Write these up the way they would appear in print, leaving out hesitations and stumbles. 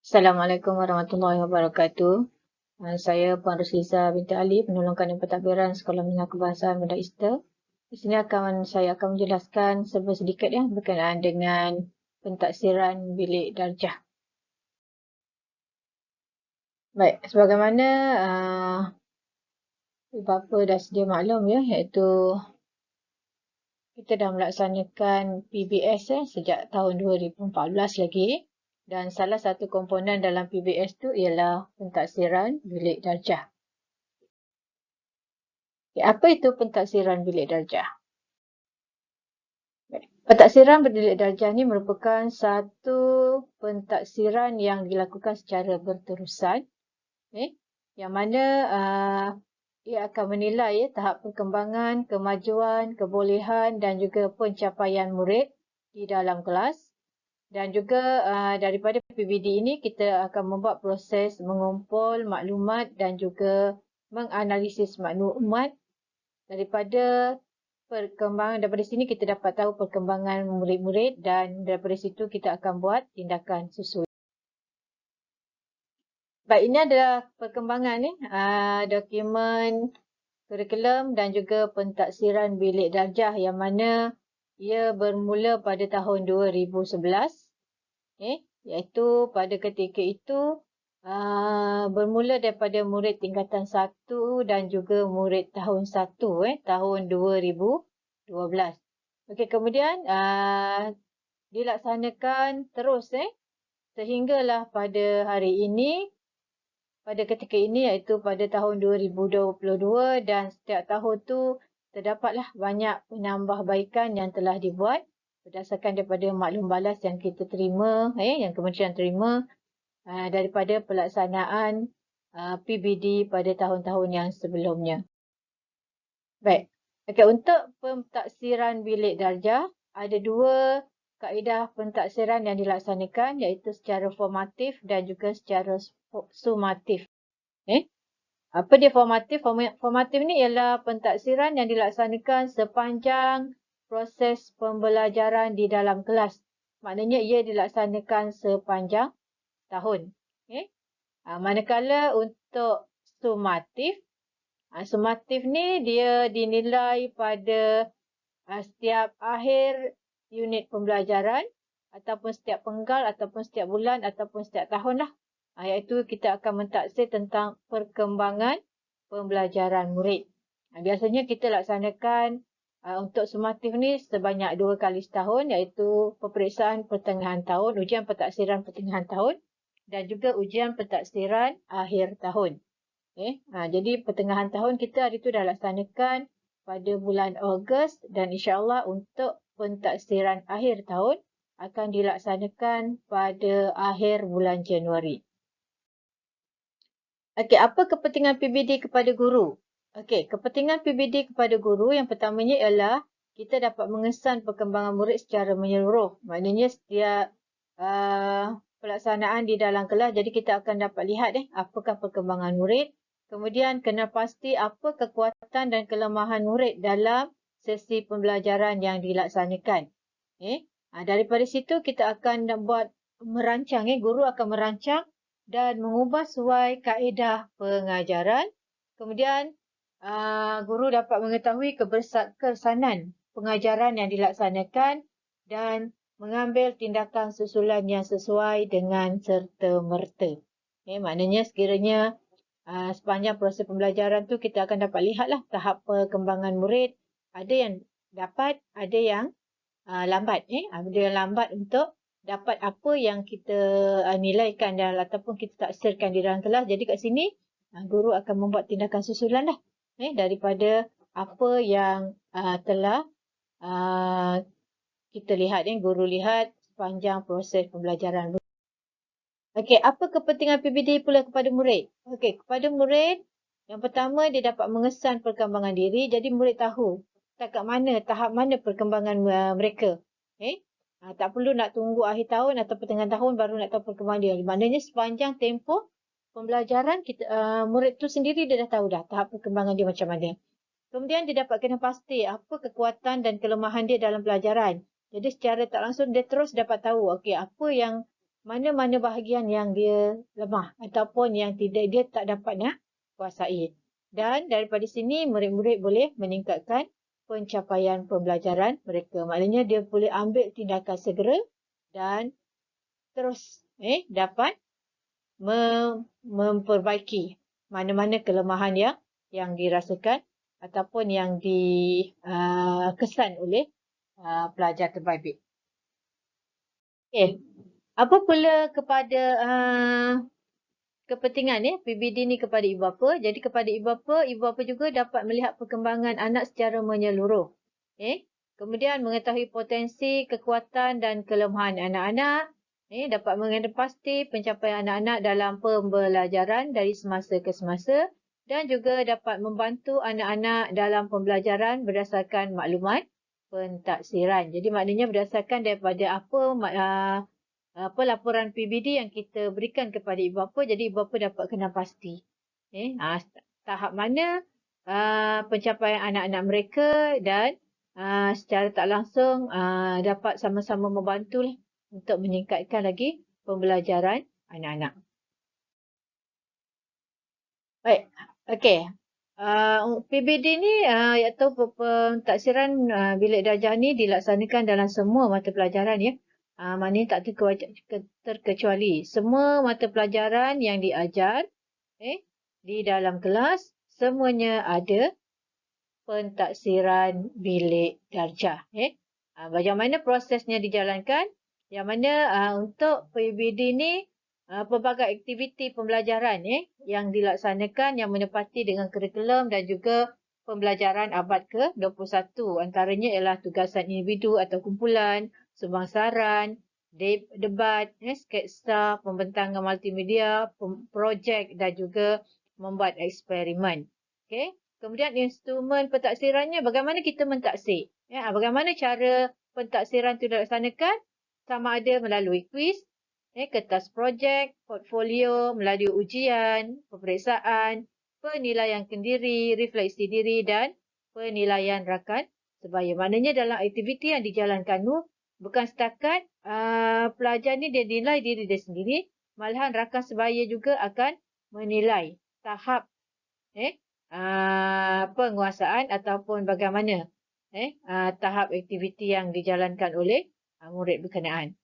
Assalamualaikum warahmatullahi wabarakatuh. Saya Puan Rusliza binti Ali, penolong kanan pentadbiran Sekolah Menengah Kebahasaan Banda Ista. Di sini saya akan menjelaskan sedikit berkenaan dengan pentaksiran bilik darjah. Baik, sebagaimana bapa dah sedia maklum iaitu kita dah melaksanakan PBS sejak tahun 2014 lagi. Dan salah satu komponen dalam PBS tu ialah pentaksiran bilik darjah. Apa itu pentaksiran bilik darjah? Pentaksiran bilik darjah ini merupakan satu pentaksiran yang dilakukan secara berterusan, yang mana ia akan menilai tahap perkembangan, kemajuan, kebolehan dan juga pencapaian murid di dalam kelas. Dan juga daripada PBD ini kita akan membuat proses mengumpul maklumat dan juga menganalisis maklumat daripada sini kita dapat tahu perkembangan murid-murid dan daripada situ kita akan buat tindakan susul. Baik, ini adalah perkembangan dokumen kurikulum dan juga pentaksiran bilik darjah yang mana ia bermula pada tahun 2011. Iaitu pada ketika itu bermula daripada murid tingkatan 1 dan juga murid tahun 1 tahun 2012. Okey, kemudian dilaksanakan terus sehinggalah pada hari ini, pada ketika ini iaitu pada tahun 2022 dan setiap tahun tu terdapatlah banyak penambahbaikan yang telah dibuat berdasarkan daripada maklum balas yang kita terima, yang kementerian terima daripada pelaksanaan PBD pada tahun-tahun yang sebelumnya. Baik. Okey, untuk pentaksiran bilik darjah ada dua kaedah pentaksiran yang dilaksanakan iaitu secara formatif dan juga secara sumatif. Apa dia formatif? Formatif ni ialah pentaksiran yang dilaksanakan sepanjang proses pembelajaran di dalam kelas. Maknanya ia dilaksanakan sepanjang tahun. Manakala untuk sumatif, sumatif ni dia dinilai pada setiap akhir unit pembelajaran ataupun setiap penggal ataupun setiap bulan ataupun setiap tahun lah. Iaitu kita akan mentaksir tentang perkembangan pembelajaran murid. Biasanya kita laksanakan untuk sumatif ni sebanyak 2 kali setahun iaitu peperiksaan pertengahan tahun, ujian pentaksiran pertengahan tahun dan juga ujian pentaksiran akhir tahun. Jadi pertengahan tahun kita hari tu dah laksanakan pada bulan Ogos dan insya-Allah untuk pentaksiran akhir tahun akan dilaksanakan pada akhir bulan Januari. Okey, apa kepentingan PBD kepada guru? Okey, kepentingan PBD kepada guru yang pertamanya ialah kita dapat mengesan perkembangan murid secara menyeluruh. Maknanya setiap pelaksanaan di dalam kelas, jadi kita akan dapat lihat apakah perkembangan murid. Kemudian kena pasti apa kekuatan dan kelemahan murid dalam sesi pembelajaran yang dilaksanakan. Daripada situ kita akan buat merancang, guru akan merancang dan mengubah sesuai kaedah pengajaran. Kemudian guru dapat mengetahui keberkesanan pengajaran yang dilaksanakan dan mengambil tindakan susulan yang sesuai dengan serta-merta. Maknanya sekiranya sepanjang proses pembelajaran tu kita akan dapat lihatlah tahap perkembangan murid. Ada yang dapat, ada yang lambat. Ada yang lambat untuk dapat apa yang kita nilaikan dan ataupun kita taksirkan di dalam kelas. Jadi kat sini guru akan membuat tindakan susulan lah daripada apa yang telah kita lihat, guru lihat sepanjang proses pembelajaran. Okey, apa kepentingan PBD pula kepada murid? Okey, kepada murid yang pertama dia dapat mengesan perkembangan diri, jadi murid tahu tahap mana perkembangan mereka. Tak perlu nak tunggu akhir tahun atau pertengahan tahun baru nak tahu perkembangan dia. Maknanya sepanjang tempoh pembelajaran kita murid tu sendiri dia dah tahu dah tahap perkembangan dia macam mana. Kemudian dia dapat kena pasti apa kekuatan dan kelemahan dia dalam pelajaran. Jadi secara tak langsung dia terus dapat tahu okey apa yang mana-mana bahagian yang dia lemah ataupun yang dia tak dapat nak kuasai. Dan daripada sini murid-murid boleh meningkatkan pencapaian pembelajaran mereka. Maknanya dia boleh ambil tindakan segera dan terus dapat memperbaiki mana-mana kelemahan yang dirasakan ataupun yang dikesan oleh pelajar terbabit. Okey. Apa pula kepada kepentingan PBD ni kepada ibu bapa? Jadi kepada ibu bapa juga dapat melihat perkembangan anak secara menyeluruh. Kemudian mengetahui potensi, kekuatan dan kelemahan anak-anak. Dapat mengenal pasti pencapaian anak-anak dalam pembelajaran dari semasa ke semasa dan juga dapat membantu anak-anak dalam pembelajaran berdasarkan maklumat pentaksiran. Jadi maknanya berdasarkan daripada apa laporan PBD yang kita berikan kepada ibu bapa, jadi ibu bapa dapat kenal pasti tahap mana pencapaian anak-anak mereka dan secara tak langsung dapat sama-sama membantu untuk meningkatkan lagi pembelajaran anak-anak. Baik, okey. PBD ni iaitu pentaksiran bilik darjah ni dilaksanakan dalam semua mata pelajaran ya. Maknanya tak terkecuali. Semua mata pelajaran yang diajar di dalam kelas semuanya ada pentaksiran bilik darjah. Bagaimana prosesnya dijalankan? Yang mana untuk PBD ni pelbagai aktiviti pembelajaran yang dilaksanakan yang menepati dengan kurikulum dan juga pembelajaran abad ke-21. Antaranya ialah tugasan individu atau kumpulan, sumbangsaran, debat, sketsa, pembentangan multimedia, projek dan juga membuat eksperimen. Okay. Kemudian instrumen pentaksirannya, bagaimana kita mentaksir? Bagaimana cara pentaksiran itu dilaksanakan? Sama ada melalui kuis, kertas projek, portfolio, melalui ujian, peperiksaan, penilaian kendiri, refleksi diri dan penilaian rakan sebaya. Maknanya dalam aktiviti yang dijalankan tu bukan setakat pelajar ni dia nilai diri dia sendiri, malahan rakan sebaya juga akan menilai tahap penguasaan ataupun bagaimana tahap aktiviti yang dijalankan oleh murid berkenaan.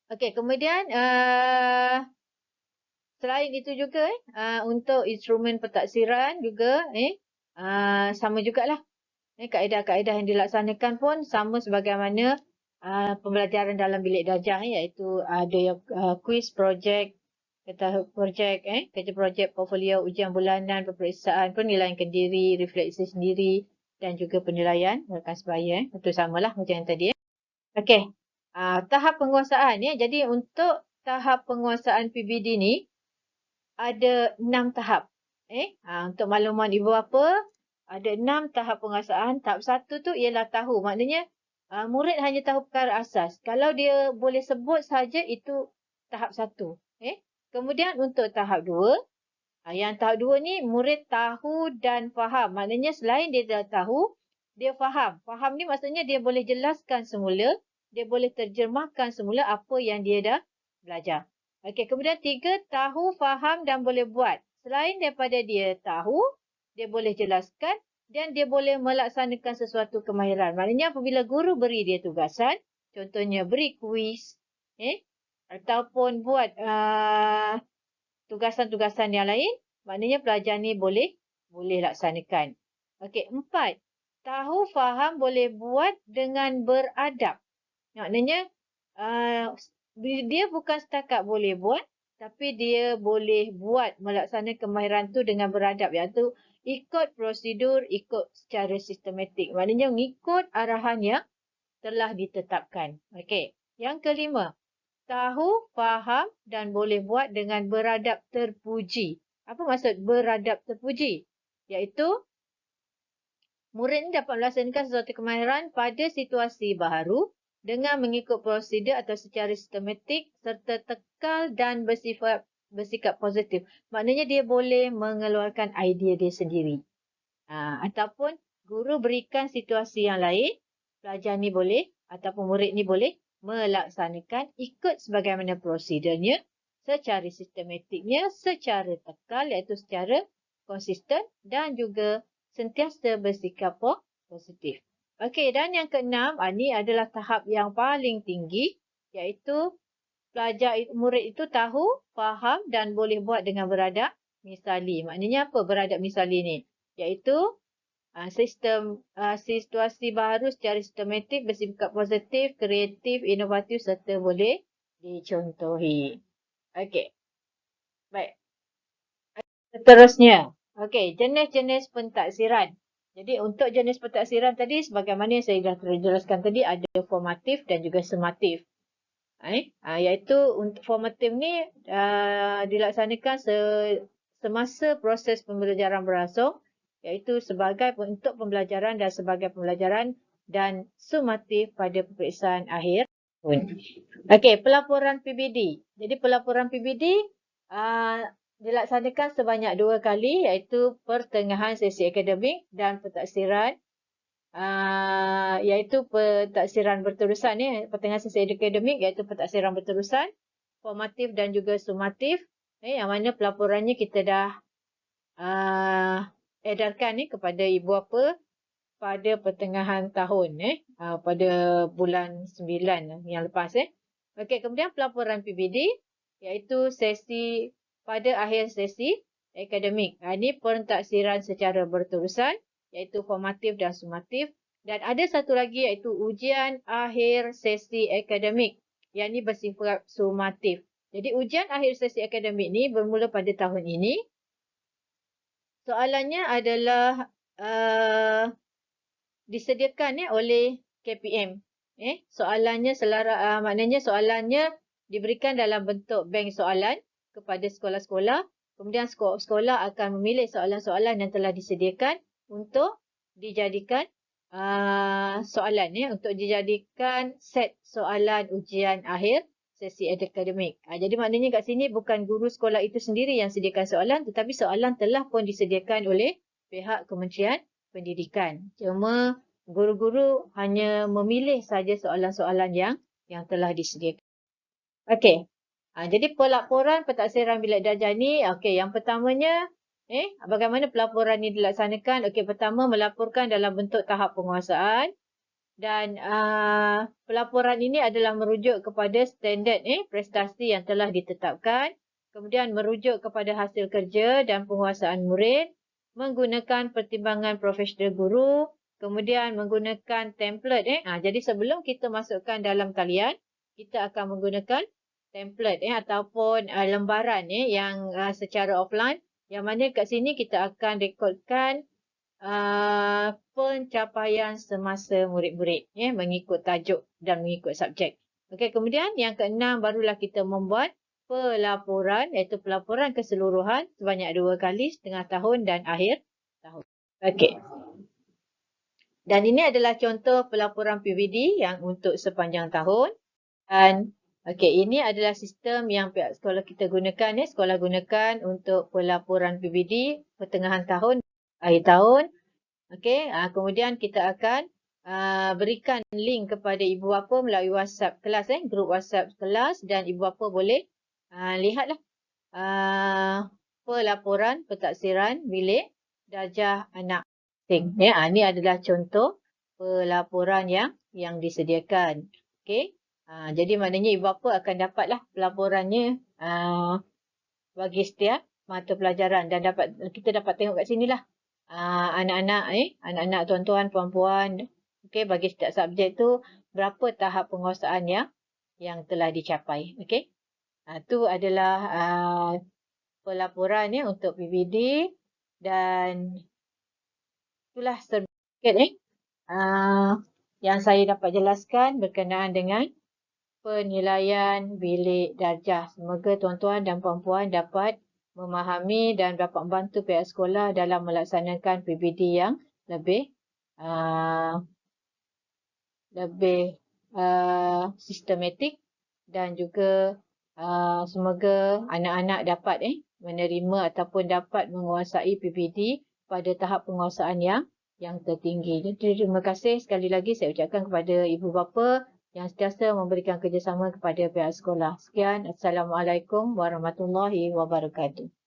Okey, kemudian selain itu juga untuk instrumen pentaksiran juga sama jugalah. Kaedah-kaedah yang dilaksanakan pun sama sebagaimana pembelajaran dalam bilik darjah iaitu ada kuis, projek, kerja projek, portfolio, ujian bulanan, peperiksaan, penilaian kendiri, refleksi sendiri dan juga penilaian rakan sebaya. Itu samalah macam yang tadi. Okey. Tahap penguasaan Jadi untuk tahap penguasaan PBD ni ada 6 tahap. Untuk makluman ibu bapa ada 6 tahap penguasaan. Tahap 1 tu ialah tahu. Maknanya murid hanya tahu perkara asas. Kalau dia boleh sebut saja itu tahap 1. Kemudian untuk tahap 2, yang tahap 2 ni murid tahu dan faham. Maknanya selain dia dah tahu, dia faham. Faham ni maksudnya dia boleh jelaskan semula, dia boleh terjemahkan semula apa yang dia dah belajar. Okey, kemudian 3, tahu, faham dan boleh buat. Selain daripada dia tahu, dia boleh jelaskan dan dia boleh melaksanakan sesuatu kemahiran. Maknanya apabila guru beri dia tugasan, contohnya beri kuis, ataupun buat tugasan-tugasan yang lain, maknanya pelajar ni boleh laksanakan. Okey, 4. Tahu, faham, boleh buat dengan beradab. Maknanya dia bukan setakat boleh buat, tapi dia boleh buat melaksanakan kemahiran tu dengan beradab, iaitu ikut prosedur, ikut secara sistematik. Maknanya mengikut arahan yang telah ditetapkan. Okey. Yang kelima, tahu, faham dan boleh buat dengan beradab terpuji. Apa maksud beradab terpuji? Iaitu murid ini dapat melaksanakan sesuatu kemahiran pada situasi baharu dengan mengikut prosedur atau secara sistematik serta tekal dan bersikap positif. Maknanya dia boleh mengeluarkan idea dia sendiri. Ataupun guru berikan situasi yang lain, pelajar ni boleh ataupun murid ni boleh melaksanakan ikut sebagaimana prosedurnya, secara sistematiknya, secara tekal iaitu secara konsisten dan juga sentiasa bersikap positif. Okey, dan yang keenam, ini adalah tahap yang paling tinggi iaitu murid itu tahu, faham dan boleh buat dengan beradab misali. Maknanya apa beradab misali ni? Iaitu situasi baru secara sistematik, bersikap positif, kreatif, inovatif serta boleh dicontohi. Okey. Baik. Seterusnya. Okey, jenis-jenis pentaksiran. Jadi untuk jenis pentaksiran tadi sebagaimana yang saya dah jelaskan tadi ada formatif dan juga sumatif. Iaitu untuk formatif ni dilaksanakan semasa proses pembelajaran berlangsung iaitu sebagai untuk pembelajaran dan sebagai pembelajaran dan sumatif pada peperiksaan akhir tahun. Okey, pelaporan PBD. Jadi pelaporan PBD dilaksanakan sebanyak 2 kali iaitu pertengahan sesi akademik dan pentaksiran iaitu pentaksiran berterusan pertengahan sesi akademik iaitu pentaksiran berterusan, formatif dan juga sumatif yang mana pelaporannya kita dah edarkan kepada ibu bapa pada pertengahan tahun pada bulan 9 yang lepas Okey, kemudian pelaporan PBD iaitu sesi pada akhir sesi akademik. Ini pentaksiran secara berterusan iaitu formatif dan sumatif. Dan ada satu lagi iaitu ujian akhir sesi akademik yang ini bersifat sumatif. Jadi ujian akhir sesi akademik ni bermula pada tahun ini. Soalannya adalah disediakan oleh KPM. Soalannya maknanya soalannya diberikan dalam bentuk bank soalan kepada sekolah-sekolah. Kemudian sekolah akan memilih soalan-soalan yang telah disediakan untuk dijadikan soalan untuk dijadikan set soalan ujian akhir sesi akademik. Jadi maknanya kat sini bukan guru sekolah itu sendiri yang sediakan soalan tetapi soalan telah pun disediakan oleh pihak Kementerian Pendidikan. Cuma guru-guru hanya memilih saja soalan-soalan yang telah disediakan. Okey. Jadi pelaporan pentaksiran bilik darjah ni, okey, yang pertamanya bagaimana pelaporan ni dilaksanakan? Okey, pertama melaporkan dalam bentuk tahap penguasaan dan pelaporan ini adalah merujuk kepada standard prestasi yang telah ditetapkan, kemudian merujuk kepada hasil kerja dan penguasaan murid, menggunakan pertimbangan profesional guru, kemudian menggunakan template. Jadi sebelum kita masukkan dalam talian, kita akan menggunakan template ataupun lembaran yang secara offline, yang mana kat sini kita akan rekodkan pencapaian semasa murid-murid mengikut tajuk dan mengikut subjek. Okey, kemudian yang keenam barulah kita membuat pelaporan iaitu pelaporan keseluruhan sebanyak 2 kali setengah tahun dan akhir tahun. Okey. Dan ini adalah contoh pelaporan PBD yang untuk sepanjang tahun. Dan okey, ini adalah sistem yang pihak sekolah kita gunakan sekolah gunakan untuk pelaporan PBD pertengahan tahun, akhir tahun. Okey, kemudian kita akan berikan link kepada ibu bapa melalui WhatsApp kelas grup WhatsApp kelas dan ibu bapa boleh lihatlah pelaporan pentaksiran bilik darjah anak asing. Ini adalah contoh pelaporan yang disediakan. Okey. Jadi maknanya ibu bapa akan dapatlah pelaporannya bagi setiap mata pelajaran dan kita dapat tengok kat sinilah anak-anak tuan-tuan puan-puan bagi setiap subjek tu berapa tahap penguasaan yang telah dicapai. Okey. Itu adalah pelaporan untuk PBD dan itulah sedikit yang saya dapat jelaskan berkenaan dengan penilaian bilik darjah. Semoga tuan-tuan dan puan-puan dapat memahami dan dapat membantu pihak sekolah dalam melaksanakan PBD yang lebih sistematik dan juga semoga anak-anak dapat menerima ataupun dapat menguasai PBD pada tahap penguasaan yang tertinggi. Jadi terima kasih sekali lagi saya ucapkan kepada ibu bapa yang sentiasa memberikan kerjasama kepada pihak sekolah. Sekian, Assalamualaikum warahmatullahi wabarakatuh.